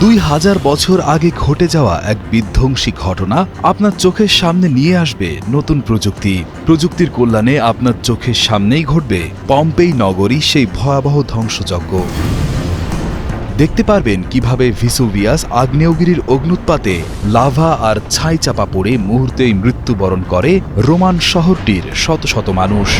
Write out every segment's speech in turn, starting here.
2000 বছর আগে ঘটে যাওয়া এক বিধ্বংসী ঘটনা আপনার চোখের সামনে নিয়ে আসবে নতুন প্রযুক্তির কল্যাণে আপনার চোখের সামনেই ঘটবে পম্পেই নগরী সেই ভয়াবহ ধ্বংসযজ্ঞ। দেখতে পারবেন কিভাবে ভিসুভিয়াস আগ্নেয়গিরির অগ্ন্যুৎপাতে লাভা আর ছাই চাপা পড়ে মুহূর্তেই মৃত্যুবরণ করে রোমান শহরটির শত শত মানুষ।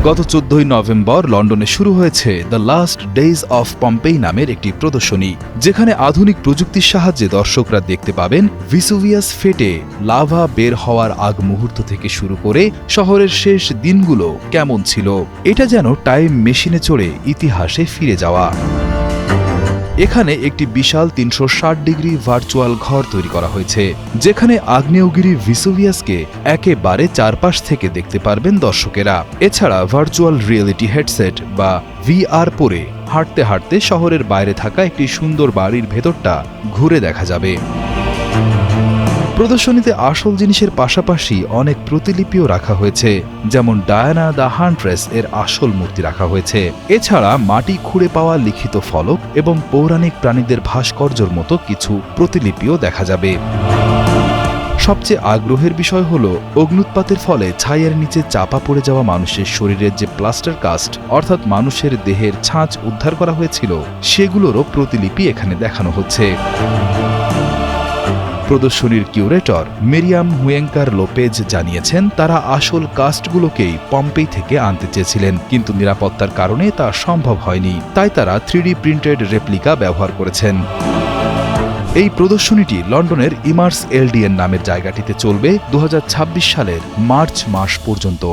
গত 14 নভেম্বর লন্ডনে শুরু হয়েছে the last days of Pompeii নামের একটি প্রদর্শনী, যেখানে আধুনিক প্রযুক্তির সাহায্যে দর্শকরা দেখতে পাবেন ভিসুভিয়াস ফেটে লাভা বের হওয়ার আগ মুহূর্ত থেকে শুরু করে শহরের শেষ দিনগুলো কেমন ছিল। এটা যেন টাইম মেশিনে চড়ে ইতিহাসে ফিরে যাওয়া। এখানে একটি বিশাল 360 ডিগ্রি ভার্চুয়াল ঘর তৈরি করা হয়েছে, যেখানে আগ্নেয়গিরি ভিসুভিয়াসকে একেবারে চারপাশ থেকে দেখতে পারবেন দর্শকেরা। এছাড়া ভার্চুয়াল রিয়েলিটি হেডসেট বা VR পরে হাঁটতে হাঁটতে শহরের বাইরে থাকা একটি সুন্দর বাড়ির ভেতরটা ঘুরে দেখা যাবে। প্রদর্শনীতে আসল জিনিসের পাশাপাশি অনেক প্রতিলিপিও রাখা হয়েছে, যেমন ডায়ানা দ্য হান্ট্রেস এর আসল মূর্তি রাখা হয়েছে। এছাড়া মাটি খুঁড়ে পাওয়া লিখিত ফলক এবং পৌরাণিক প্রাণীদের ভাস্কর্যের মতো কিছু প্রতিলিপিও দেখা যাবে। সবচেয়ে আগ্রহের বিষয় হল অগ্ন্যুৎপাতের ফলে ছাইয়ের নিচে চাপা পড়ে যাওয়া মানুষের শরীরের যে প্লাস্টার কাস্ট অর্থাৎ মানুষের দেহের ছাঁচ উদ্ধার করা হয়েছিল, সেগুলোরও প্রতিলিপি এখানে দেখানো হচ্ছে। প্রদর্শনীর কিউরেটর মিরিয়াম হুয়েঙ্কার লোপেজ জানিয়েছেন, তারা আসল কাস্টগুলোকেই পম্পেই থেকে আনতে চেয়েছিলেন, কিন্তু নিরাপত্তার কারণে তা সম্ভব হয়নি, তাই তারা 3D প্রিন্টেড রেপ্লিকা ব্যবহার করেছেন। এই প্রদর্শনীটি লন্ডনের ইমার্স এলডিএন নামের জায়গাটিতে চলবে 2026 সালের মার্চ মাস পর্যন্ত।